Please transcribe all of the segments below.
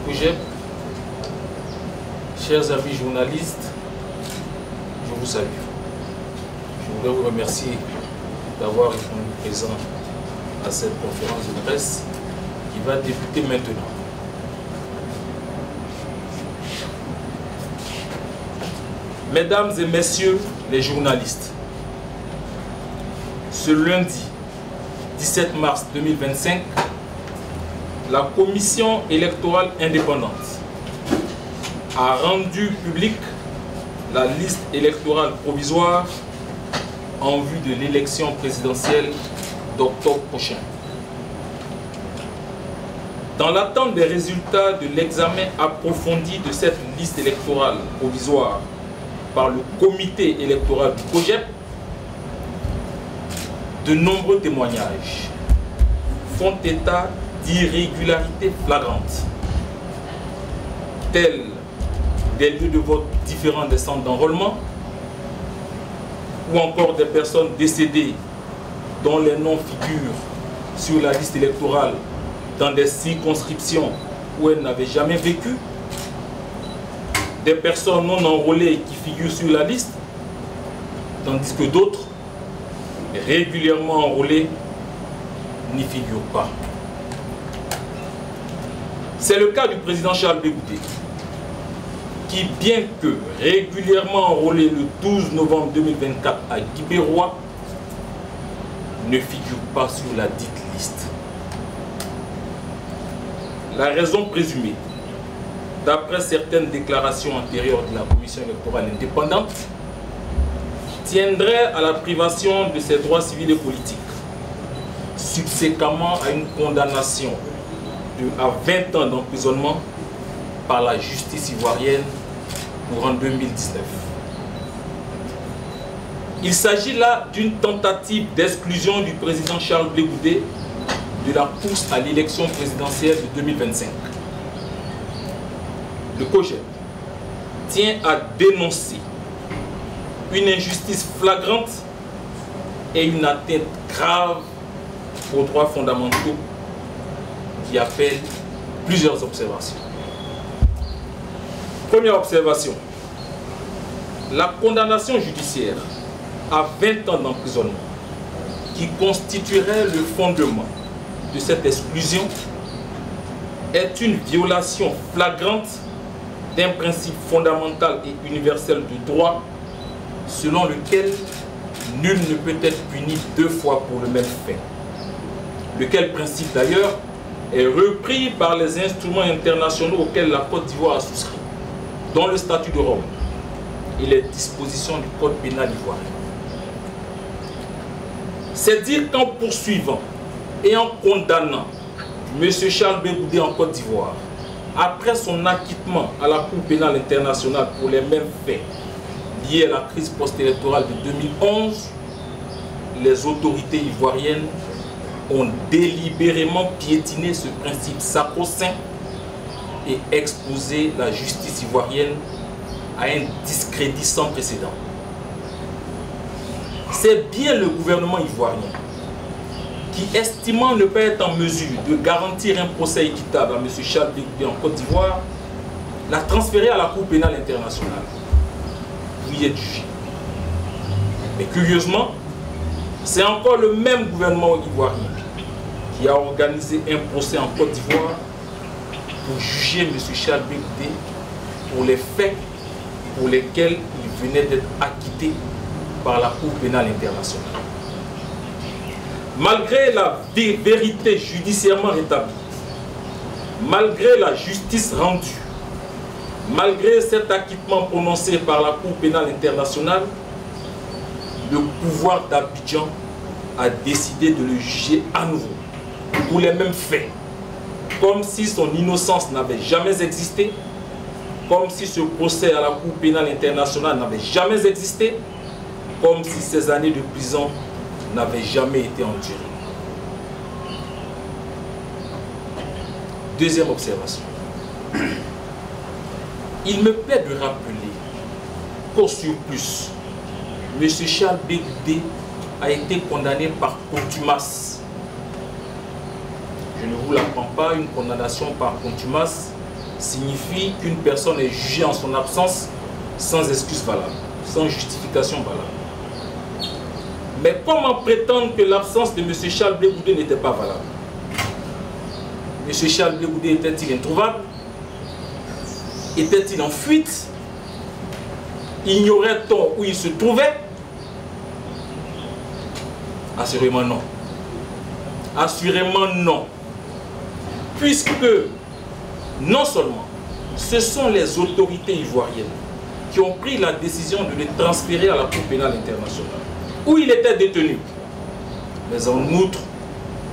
COJEP, chers amis journalistes, je vous salue. Je voudrais vous remercier d'avoir répondu présent à cette conférence de presse qui va débuter maintenant. Mesdames et messieurs les journalistes, ce lundi 17 mars 2025, la Commission électorale indépendante a rendu publique la liste électorale provisoire en vue de l'élection présidentielle d'octobre prochain. Dans l'attente des résultats de l'examen approfondi de cette liste électorale provisoire par le comité électoral du COJEP, de nombreux témoignages font état d'irrégularités flagrantes, telles des lieux de vote différents des centres d'enrôlement, ou encore des personnes décédées dont les noms figurent sur la liste électorale dans des circonscriptions où elles n'avaient jamais vécu, des personnes non enrôlées qui figurent sur la liste, tandis que d'autres, régulièrement enrôlées, n'y figurent pas. C'est le cas du président Charles Bégoudé, qui, bien que régulièrement enrôlé le 12 novembre 2024 à Guibérois, ne figure pas sur la dite liste. La raison présumée, d'après certaines déclarations antérieures de la Commission électorale indépendante, tiendrait à la privation de ses droits civils et politiques, subséquemment à une condamnation à 20 ans d'emprisonnement par la justice ivoirienne courant 2019. Il s'agit là d'une tentative d'exclusion du président Charles Bégoudé de la course à l'élection présidentielle de 2025. Le COJEP tient à dénoncer une injustice flagrante et une atteinte grave aux droits fondamentaux qui appellent plusieurs observations. Première observation, la condamnation judiciaire à 20 ans d'emprisonnement qui constituerait le fondement de cette exclusion est une violation flagrante d'un principe fondamental et universel de droit selon lequel nul ne peut être puni deux fois pour le même fait. Lequel principe d'ailleurs est repris par les instruments internationaux auxquels la Côte d'Ivoire a souscrit, dont le statut de Rome et les dispositions du Code pénal ivoirien. C'est dire qu'en poursuivant et en condamnant M. Charles Bégoudé en Côte d'Ivoire, après son acquittement à la Cour pénale internationale pour les mêmes faits liés à la crise post-électorale de 2011, les autorités ivoiriennes ont délibérément piétiné ce principe sacro-saint et exposé la justice ivoirienne à un discrédit sans précédent. C'est bien le gouvernement ivoirien qui, estimant ne pas être en mesure de garantir un procès équitable à M. Charles Bégoudé en Côte d'Ivoire, l'a transféré à la Cour pénale internationale, où il est jugé. Mais curieusement, c'est encore le même gouvernement ivoirien qui a organisé un procès en Côte d'Ivoire pour juger M. Charles Bégoudé pour les faits pour lesquels il venait d'être acquitté par la Cour pénale internationale. Malgré la vérité judiciairement rétablie, malgré la justice rendue, malgré cet acquittement prononcé par la Cour pénale internationale, le pouvoir d'Abidjan a décidé de le juger à nouveau pour les mêmes faits, comme si son innocence n'avait jamais existé, comme si ce procès à la Cour pénale internationale n'avait jamais existé, comme si ces années de prison n'avaient jamais été endurées. Deuxième observation. Il me plaît de rappeler qu'au surplus, M. Charles Bégoudé a été condamné par contumace. Je ne vous l'apprends pas, une condamnation par contumace signifie qu'une personne est jugée en son absence sans excuse valable, sans justification valable. Mais comment prétendre que l'absence de M. Charles Blé Goudé n'était pas valable? M. Charles Blé Goudé était-il introuvable? Était-il en fuite? Ignorait-on où il se trouvait? Assurément non. Assurément non. Puisque non seulement ce sont les autorités ivoiriennes qui ont pris la décision de le transférer à la Cour pénale internationale, où il était détenu, mais en outre,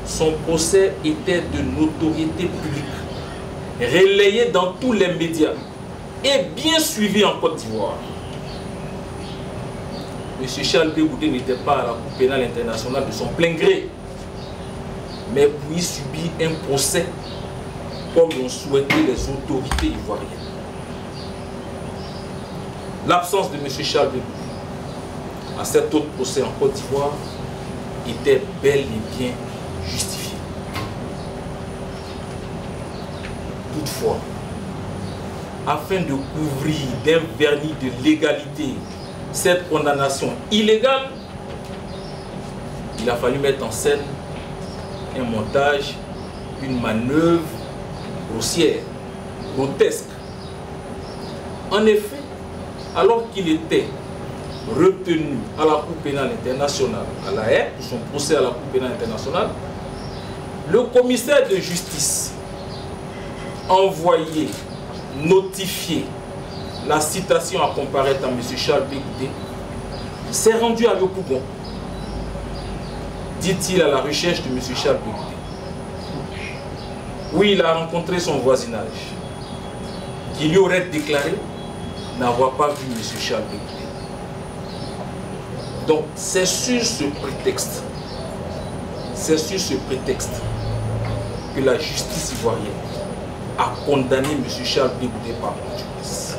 son procès était de notoriété publique, relayé dans tous les médias et bien suivi en Côte d'Ivoire. M. Charles Blé Goudé n'était pas à la Cour pénale internationale de son plein gré, mais pour y subir un procès comme l'ont souhaité les autorités ivoiriennes. L'absence de M. Charles Blé Goudé à cet autre procès en Côte d'Ivoire était bel et bien justifiée. Toutefois, afin de couvrir d'un vernis de légalité cette condamnation illégale, il a fallu mettre en scène un montage, une manœuvre grossière, grotesque. En effet, alors qu'il était retenu à la Cour pénale internationale, à La Haye, pour son procès à la Cour pénale internationale, le commissaire de justice envoyé, notifié la citation à comparaître à M. Charles Blé Goudé, s'est rendu à Yopougon, dit-il, à la recherche de M. Charles Blé Goudé. Oui, il a rencontré son voisinage, qui lui aurait déclaré n'avoir pas vu M. Charles Blé Goudé. Donc, c'est sur ce prétexte que la justice ivoirienne a condamné M. Charles Blé Goudé par contumace.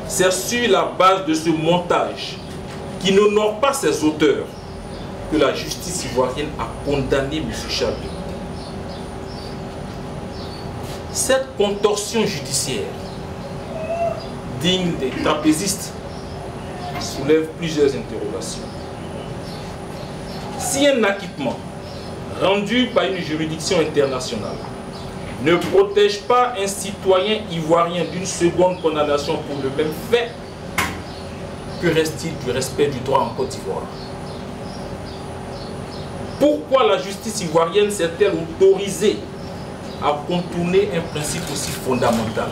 C'est sur la base de ce montage qui n'honore pas ses auteurs que la justice ivoirienne a condamné M. Charles Blé Goudé. Cette contorsion judiciaire, digne des trapézistes, soulève plusieurs interrogations. Si un acquittement rendu par une juridiction internationale ne protège pas un citoyen ivoirien d'une seconde condamnation pour le même fait, que reste-t-il du respect du droit en Côte d'Ivoire? Pourquoi la justice ivoirienne s'est-elle autorisée à contourner un principe aussi fondamental?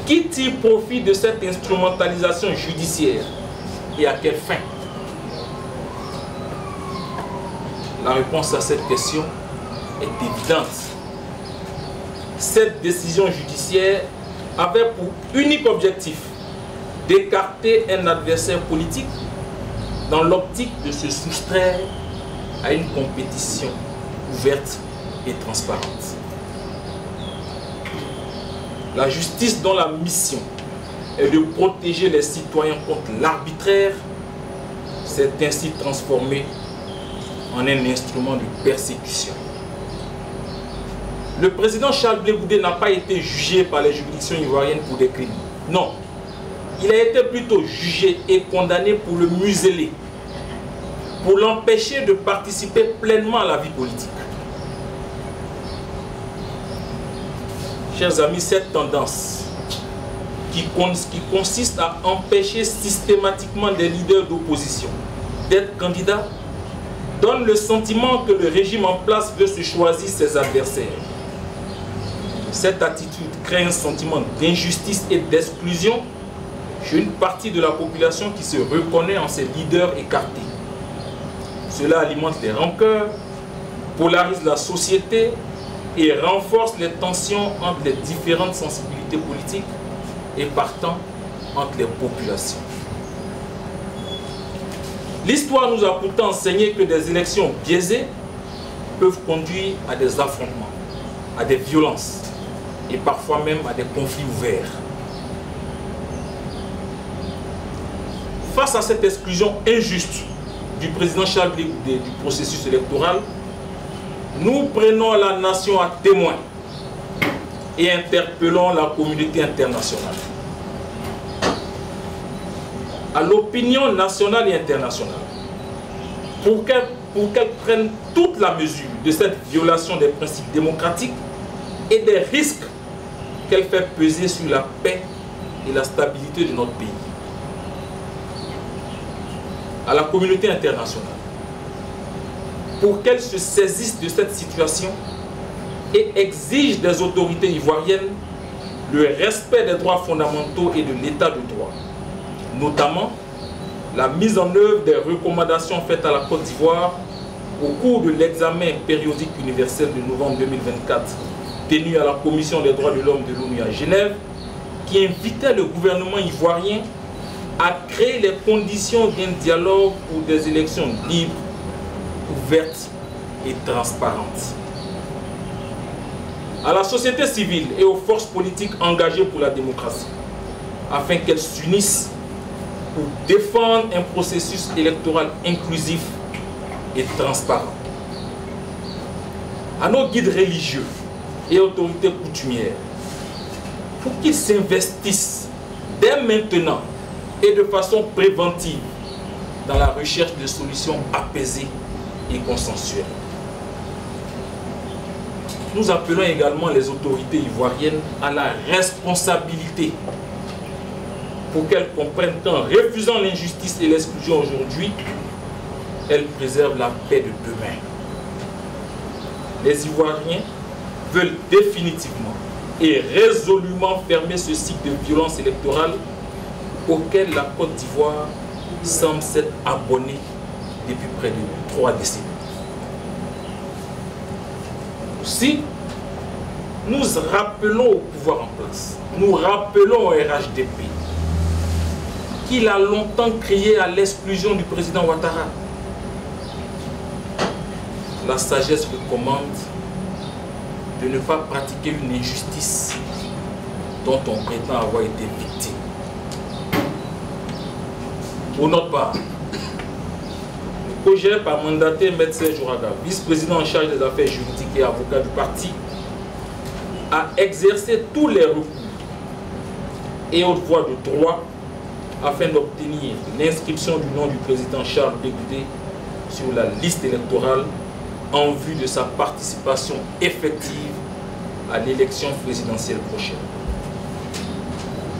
Qui tire profit de cette instrumentalisation judiciaire et à quelle fin? La réponse à cette question est évidente. Cette décision judiciaire avait pour unique objectif d'écarter un adversaire politique dans l'optique de se soustraire à une compétition ouverte et transparente. La justice, dont la mission est de protéger les citoyens contre l'arbitraire, s'est ainsi transformée en un instrument de persécution. Le président Charles Blé Goudé n'a pas été jugé par les juridictions ivoiriennes pour des crimes. Non. Il a été plutôt jugé et condamné pour le museler, pour l'empêcher de participer pleinement à la vie politique. Chers amis, cette tendance qui consiste à empêcher systématiquement des leaders d'opposition d'être candidats donne le sentiment que le régime en place veut se choisir ses adversaires. Cette attitude crée un sentiment d'injustice et d'exclusion chez une partie de la population qui se reconnaît en ses leaders écartés. Cela alimente les rancœurs, polarise la société et renforce les tensions entre les différentes sensibilités politiques et partant entre les populations. L'histoire nous a pourtant enseigné que des élections biaisées peuvent conduire à des affrontements, à des violences et parfois même à des conflits ouverts. Face à cette exclusion injuste du président Charles Blé Goudé du processus électoral, nous prenons la nation à témoin et interpellons la communauté internationale. À l'opinion nationale et internationale, pour qu'elle prenne toute la mesure de cette violation des principes démocratiques et des risques qu'elle fait peser sur la paix et la stabilité de notre pays. À la communauté internationale, pour qu'elle se saisisse de cette situation et exige des autorités ivoiriennes le respect des droits fondamentaux et de l'état de droit, notamment la mise en œuvre des recommandations faites à la Côte d'Ivoire au cours de l'examen périodique universel de novembre 2024 tenu à la Commission des droits de l'homme de l'ONU à Genève, qui invitait le gouvernement ivoirien à créer les conditions d'un dialogue pour des élections libres, ouvertes et transparentes. À la société civile et aux forces politiques engagées pour la démocratie, afin qu'elles s'unissent pour défendre un processus électoral inclusif et transparent. À nos guides religieux et autorités coutumières, pour qu'ils s'investissent dès maintenant et de façon préventive dans la recherche de solutions apaisées et consensuelles. Nous appelons également les autorités ivoiriennes à la responsabilité pour qu'elles comprennent qu'en refusant l'injustice et l'exclusion aujourd'hui, elles préservent la paix de demain. Les Ivoiriens veulent définitivement et résolument fermer ce cycle de violence électorale auquel la Côte d'Ivoire semble s'être abonnée depuis près de 3 décennies. Aussi, nous rappelons au pouvoir en place, nous rappelons au RHDP qu'il a longtemps crié à l'exclusion du président Ouattara. La sagesse recommande de ne pas pratiquer une injustice dont on prétend avoir été victime. Pour notre part, le COJEP a mandaté M. Jouraga, vice-président en charge des affaires juridiques et avocat du parti, à exercer tous les recours et autres voies de droit afin d'obtenir l'inscription du nom du président Charles Bégoudé sur la liste électorale en vue de sa participation effective à l'élection présidentielle prochaine.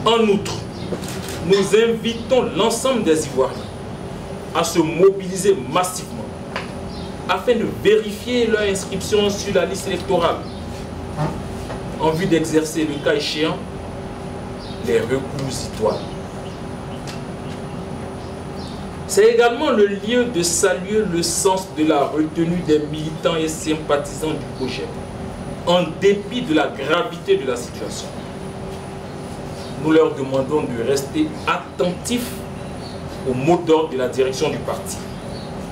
En outre, nous invitons l'ensemble des Ivoiriens à se mobiliser massivement afin de vérifier leur inscription sur la liste électorale en vue d'exercer, le cas échéant, les recours idoines. C'est également le lieu de saluer le sens de la retenue des militants et sympathisants du COJEP, en dépit de la gravité de la situation. Nous leur demandons de rester attentifs au mot d'ordre de la direction du parti,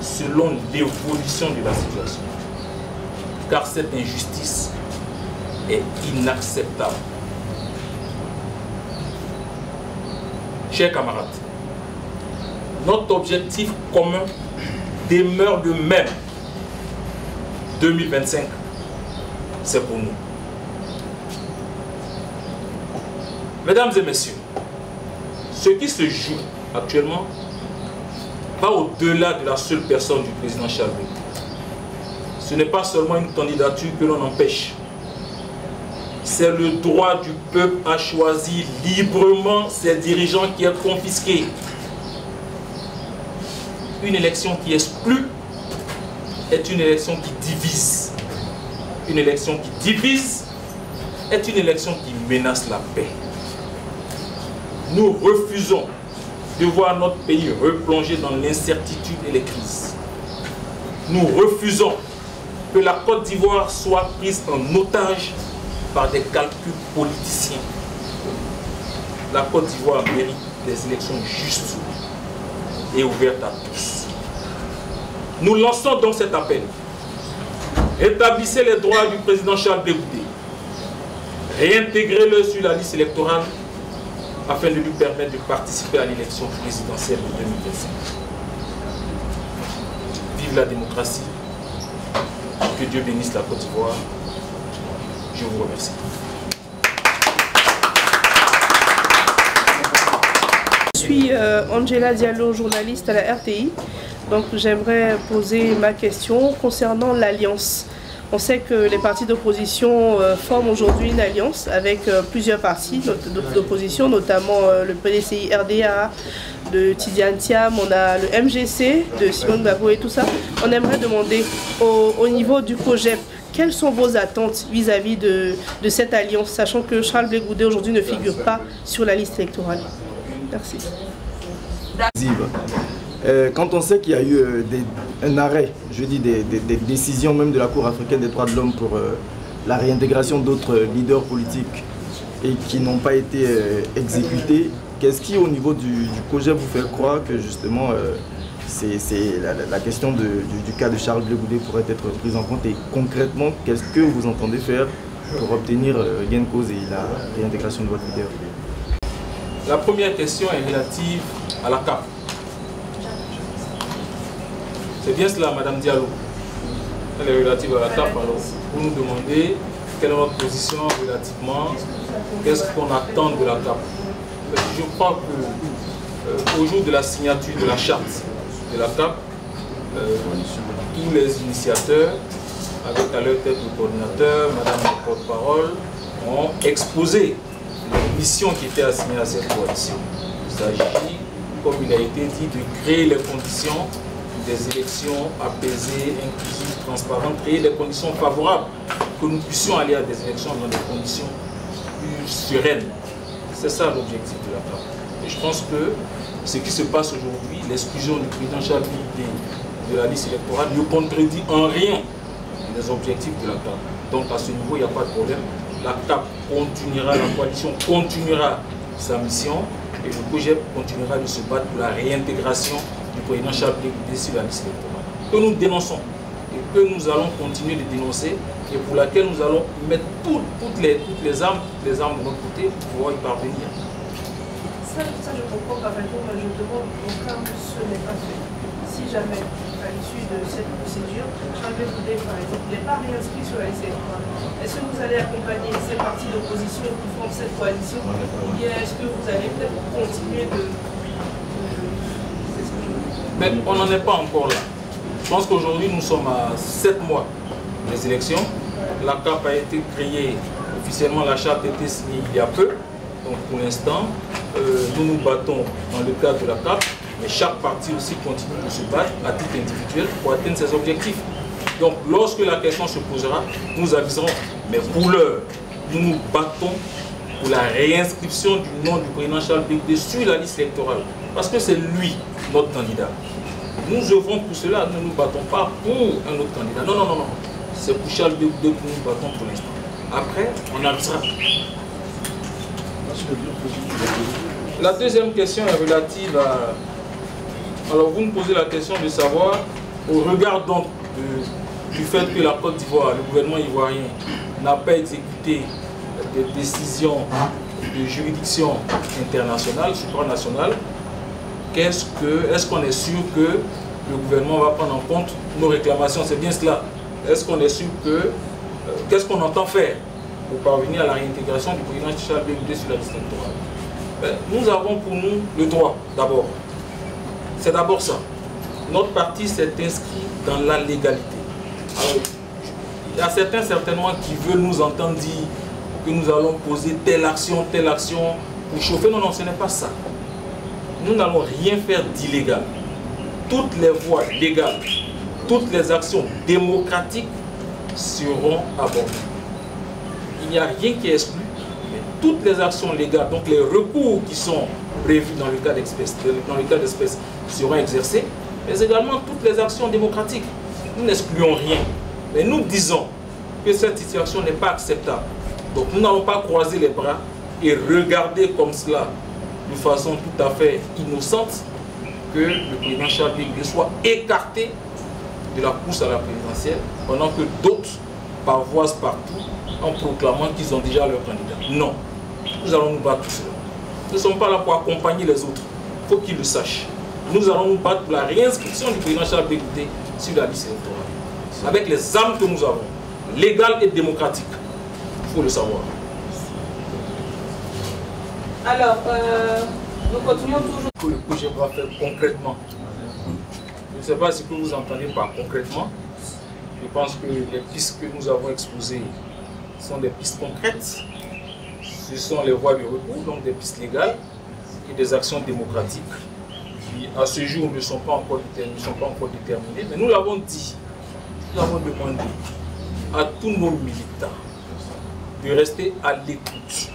selon l'évolution de la situation. Car cette injustice est inacceptable. Chers camarades, notre objectif commun demeure le même. 2025, c'est pour nous. Mesdames et messieurs, ce qui se joue actuellement va au-delà de la seule personne du président Charles Bégoudé. Ce n'est pas seulement une candidature que l'on empêche. C'est le droit du peuple à choisir librement ses dirigeants qui est confisqué. Une élection qui exclut est une élection qui divise. Une élection qui divise est une élection qui menace la paix. Nous refusons de voir notre pays replonger dans l'incertitude et les crises. Nous refusons que la Côte d'Ivoire soit prise en otage par des calculs politiciens. La Côte d'Ivoire mérite des élections justes et ouvertes à tous. Nous lançons donc cet appel. Rétablissez les droits du président Charles Bégoudé. Réintégrez-le sur la liste électorale afin de lui permettre de participer à l'élection présidentielle de 2025. Vive la démocratie. Que Dieu bénisse la Côte d'Ivoire. Je vous remercie. suis Angela Diallo, journaliste à la RTI. Donc j'aimerais poser ma question concernant l'alliance. On sait que les partis d'opposition forment aujourd'hui une alliance avec plusieurs partis d'opposition, notamment le PDCI RDA, de Tidiane Thiam, on a le MGC de Simone Gbagbo et tout ça. On aimerait demander au niveau du COJEP, quelles sont vos attentes vis-à-vis de cette alliance, sachant que Charles Blé Goudé aujourd'hui ne figure pas sur la liste électorale. Merci. Quand on sait qu'il y a eu un arrêt, je dis des décisions même de la Cour africaine des droits de l'homme pour la réintégration d'autres leaders politiques et qui n'ont pas été exécutés, qu'est-ce qui au niveau du COJEP vous fait croire que justement la question du cas de Charles Blé Goudé pourrait être prise en compte, et concrètement qu'est-ce que vous entendez faire pour obtenir gain de cause et la réintégration de votre leader? La première question est relative à la CAP. C'est bien cela, Madame Diallo. Elle est relative à la CAP. Alors, vous nous demandez quelle est notre position relativement, qu'est-ce qu'on attend de la CAP. Je crois qu'au jour de la signature de la charte de la CAP, tous les initiateurs, avec à leur tête le coordinateur, Madame la porte-parole, ont exposé les missions qui étaient assignées à cette coalition. Il s'agit, comme il a été dit, de créer les conditions des élections apaisées, inclusives, transparentes, créer les conditions favorables que nous puissions aller à des élections dans des conditions plus sereines. C'est ça l'objectif de la CAP. Et je pense que ce qui se passe aujourd'hui, l'exclusion du président Charles Blé de la liste électorale, ne contredit en rien les objectifs de la CAP. Donc à ce niveau, il n'y a pas de problème. La CAP continuera, la coalition continuera sa mission et le COJEP continuera de se battre pour la réintégration du président Charles Blé Goudé sur la liste électorale, que nous dénonçons et que nous allons continuer de dénoncer et pour laquelle nous allons mettre toutes les armes de notre côté pour pouvoir y parvenir. Ça je comprends parfaitement, mais je demande au cas où ce n'est pas fait. Si jamais, à l'issue de cette procédure, Charles Blé Goudé, par exemple, n'est pas réinscrit sur la liste électorale, est-ce que vous allez accompagner ces partis d'opposition qui forment cette coalition, ou bien est-ce que vous allez peut-être continuer de... Mais on n'en est pas encore là. Je pense qu'aujourd'hui, nous sommes à 7 mois des élections. La CAP a été créée, officiellement la charte a été signée il y a peu. Donc pour l'instant, nous nous battons dans le cadre de la CAP, mais chaque parti aussi continue de se battre à titre individuel pour atteindre ses objectifs. Donc lorsque la question se posera, nous aviserons. Mais pour l'heure, nous nous battons pour la réinscription du nom du président Charles Blé Goudé sur la liste électorale. Parce que c'est lui, notre candidat. Nous œuvrons pour cela, nous ne nous battons pas pour un autre candidat. Non, non, non, non. C'est pour Charles Blé Goudé que nous nous battons pour l'instant. Après, on avisera. La deuxième question est relative à... Alors vous me posez la question de savoir, au regard donc du fait que la Côte d'Ivoire, le gouvernement ivoirien, n'a pas exécuté des décisions de juridiction internationale, supranationale, est-ce qu'on est sûr que le gouvernement va prendre en compte nos réclamations? C'est bien cela. Est-ce qu'on est sûr que... qu'est-ce qu'on entend faire pour parvenir à la réintégration du président Charles Blé Goudé sur la liste électorale? Nous avons pour nous le droit, d'abord. C'est d'abord ça. Notre parti s'est inscrit dans la légalité. Alors, il y a certains certainement qui veulent nous entendre dire que nous allons poser telle action pour chauffer. Non, non, ce n'est pas ça. Nous n'allons rien faire d'illégal. Toutes les voies légales, toutes les actions démocratiques seront abordées. Il n'y a rien qui est exclu, mais toutes les actions légales, donc les recours qui sont prévus dans le cas d'espèce seront exercés, mais également toutes les actions démocratiques. Nous n'excluons rien, mais nous disons que cette situation n'est pas acceptable. Donc nous n'allons pas croiser les bras et regarder comme cela, de façon tout à fait innocente, que le président Charles Blé Goudé soit écarté de la course à la présidentielle, pendant que d'autres pavoisent partout en proclamant qu'ils ont déjà leur candidat. Non, nous allons nous battre pour cela. Nous ne sommes pas là pour accompagner les autres. Il faut qu'ils le sachent. Nous allons nous battre pour la réinscription du président Charles Blé Goudé sur la liste électorale. Avec les armes que nous avons, légales et démocratiques. Il faut le savoir. Alors, Nous continuons toujours. Que le projet va faire concrètement. Je ne sais pas ce que vous entendez par concrètement. Je pense que les pistes que nous avons exposées sont des pistes concrètes. Ce sont les voies de recours, donc des pistes légales et des actions démocratiques qui, à ce jour, ne sont pas encore déterminées. Mais nous l'avons dit, nous avons demandé à tous nos militants de rester à l'écoute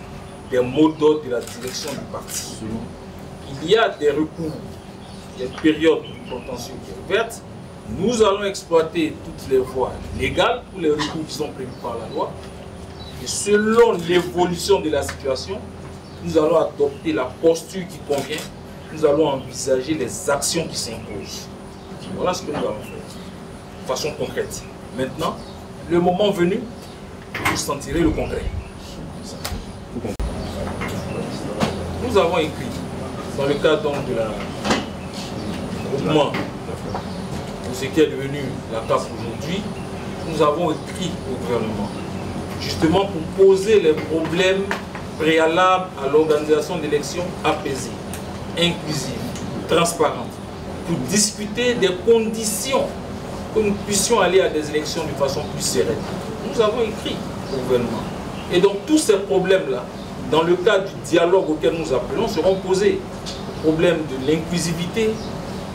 des mots d'ordre de la direction du parti. Il y a des recours, des périodes de contentieux ouvertes. Nous allons exploiter toutes les voies légales pour les recours qui sont prévus par la loi. Et selon l'évolution de la situation, nous allons adopter la posture qui convient. Nous allons envisager les actions qui s'imposent. Voilà ce que nous allons faire de façon concrète. Maintenant, le moment venu, vous sentirez le concret. Nous avons écrit, dans le cadre donc de la mouvement de ce qui est devenu la CAF aujourd'hui, nous avons écrit au gouvernement, justement pour poser les problèmes préalables à l'organisation d'élections apaisées, inclusives, transparentes, pour discuter des conditions que nous puissions aller à des élections de façon plus sereine. Nous avons écrit au gouvernement. Et donc tous ces problèmes-là, dans le cadre du dialogue auquel nous appelons, seront posés. Les problèmes de l'inclusivité,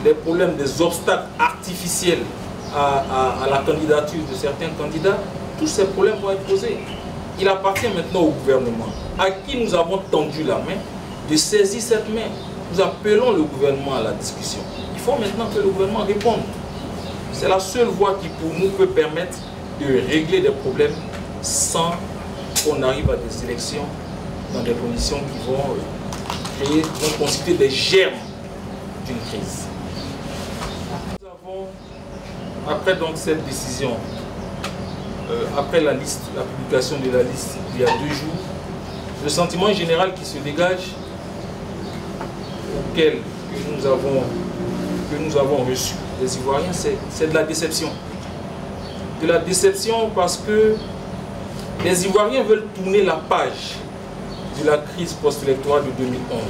les problèmes des obstacles artificiels à la candidature de certains candidats, tous ces problèmes vont être posés. Il appartient maintenant au gouvernement, à qui nous avons tendu la main, de saisir cette main. Nous appelons le gouvernement à la discussion. Il faut maintenant que le gouvernement réponde. C'est la seule voie qui pour nous peut permettre de régler des problèmes sans qu'on arrive à des élections dans des conditions qui vont constituer des germes d'une crise. Nous avons, après donc cette décision, après la publication de la liste il y a 2 jours, le sentiment général qui se dégage, auquel que nous avons reçu des Ivoiriens, c'est de la déception. De la déception parce que les Ivoiriens veulent tourner la page de la crise post-électorale de 2011.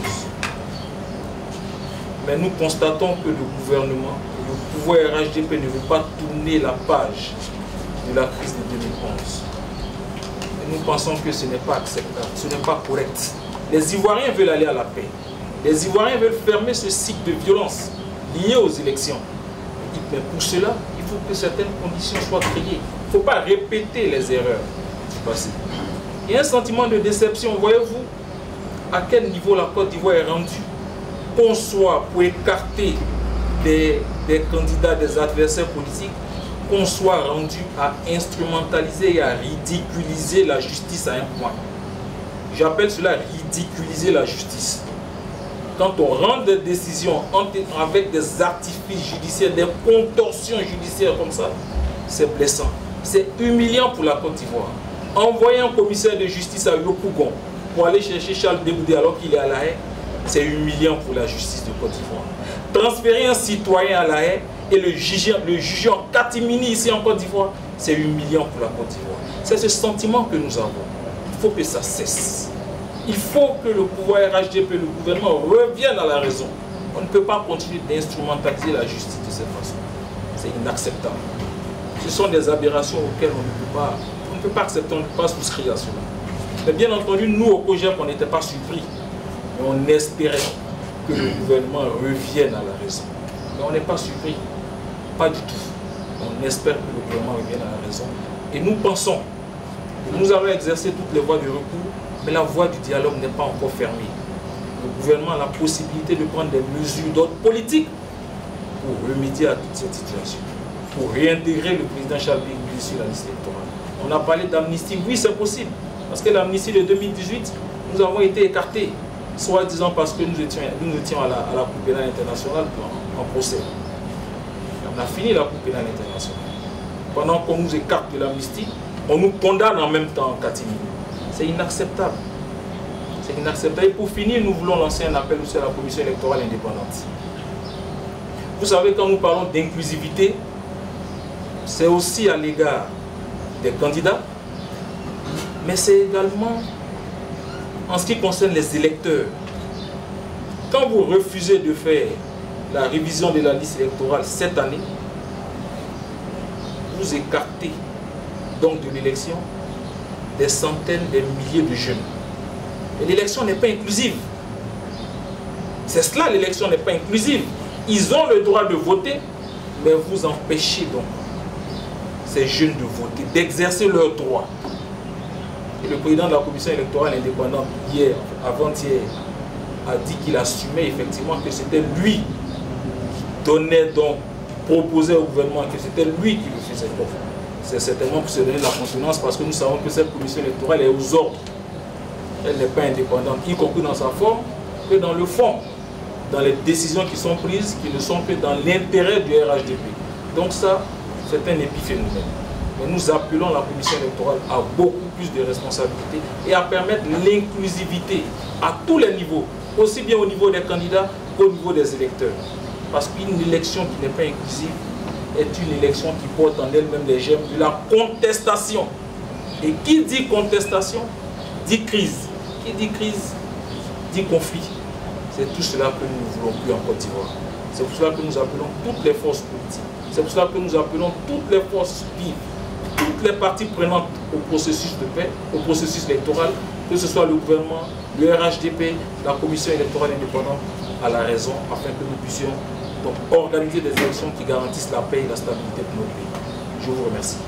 Mais nous constatons que le gouvernement, le pouvoir RHDP ne veut pas tourner la page de la crise de 2011. Et nous pensons que ce n'est pas acceptable, ce n'est pas correct. Les Ivoiriens veulent aller à la paix. Les Ivoiriens veulent fermer ce cycle de violence lié aux élections. Mais pour cela, il faut que certaines conditions soient créées. Il ne faut pas répéter les erreurs du passé. Il y a un sentiment de déception. Voyez-vous à quel niveau la Côte d'Ivoire est rendue, qu'on soit pour écarter des candidats, des adversaires politiques, qu'on soit rendu à instrumentaliser et à ridiculiser la justice à un point. J'appelle cela ridiculiser la justice. Quand on rend des décisions avec des artifices judiciaires, des contorsions judiciaires comme ça, c'est blessant. C'est humiliant pour la Côte d'Ivoire. Envoyer un commissaire de justice à Yopougon pour aller chercher Charles Deboudé alors qu'il est à La Haye, c'est humiliant pour la justice de Côte d'Ivoire. Transférer un citoyen à La Haye et le juger en catimini ici en Côte d'Ivoire, c'est humiliant pour la Côte d'Ivoire. C'est ce sentiment que nous avons. Il faut que ça cesse. Il faut que le pouvoir RHDP, le gouvernement revienne à la raison. On ne peut pas continuer d'instrumentaliser la justice de cette façon. C'est inacceptable. Ce sont des aberrations auxquelles on ne peut pas accepter, on ne peut pas souscrire à cela. Mais bien entendu, nous au COJEP, on n'était pas surpris. Mais on espérait que le gouvernement revienne à la raison. Mais on n'est pas surpris. Pas du tout. On espère que le gouvernement revienne à la raison. Et nous pensons que nous avons exercé toutes les voies de recours, mais la voie du dialogue n'est pas encore fermée. Le gouvernement a la possibilité de prendre des mesures d'ordre politique pour remédier à toute cette situation, pour réintégrer le président Charles Deboudé sur la liste électorale. On a parlé d'amnistie, oui c'est possible, parce que l'amnistie de 2018, nous avons été écartés, soi-disant parce que nous étions à la Cour pénale internationale en procès. On a fini la Cour pénale internationale. Pendant qu'on nous écarte de l'amnistie, on nous condamne en même temps en catimini. C'est inacceptable. C'est inacceptable. Et pour finir, nous voulons lancer un appel aussi à la Commission électorale indépendante. Vous savez, quand nous parlons d'inclusivité, c'est aussi à l'égard des candidats, mais c'est également en ce qui concerne les électeurs. quand vous refusez de faire la révision de la liste électorale cette année, vous écartez donc de l'élection des centaines, des milliers de jeunes. Et l'élection n'est pas inclusive. C'est cela, l'élection n'est pas inclusive. Ils ont le droit de voter, mais vous empêchez donc ces jeunes de voter, d'exercer leurs droits. Et le président de la commission électorale indépendante, hier, avant-hier, a dit qu'il assumait effectivement que c'était lui qui donnait donc, qui proposait au gouvernement, que c'était lui qui le faisait. C'est certainement pour se donner la consonance, parce que nous savons que cette commission électorale est aux ordres. Elle n'est pas indépendante, y compris dans sa forme, que dans le fond, dans les décisions qui sont prises, qui ne sont que dans l'intérêt du RHDP. Donc ça, c'est un épiphénomène. Mais nous appelons la commission électorale à beaucoup plus de responsabilités et à permettre l'inclusivité à tous les niveaux, aussi bien au niveau des candidats qu'au niveau des électeurs. Parce qu'une élection qui n'est pas inclusive est une élection qui porte en elle-même les germes de la contestation. Et qui dit contestation, dit crise. Qui dit crise, dit conflit. C'est tout cela que nous ne voulons plus en Côte d'Ivoire. C'est pour cela que nous appelons toutes les forces politiques. C'est pour cela que nous appelons toutes les forces vives, toutes les parties prenantes au processus de paix, au processus électoral, que ce soit le gouvernement, le RHDP, la commission électorale indépendante, à la raison, afin que nous puissions donc organiser des élections qui garantissent la paix et la stabilité pour notre pays. Je vous remercie.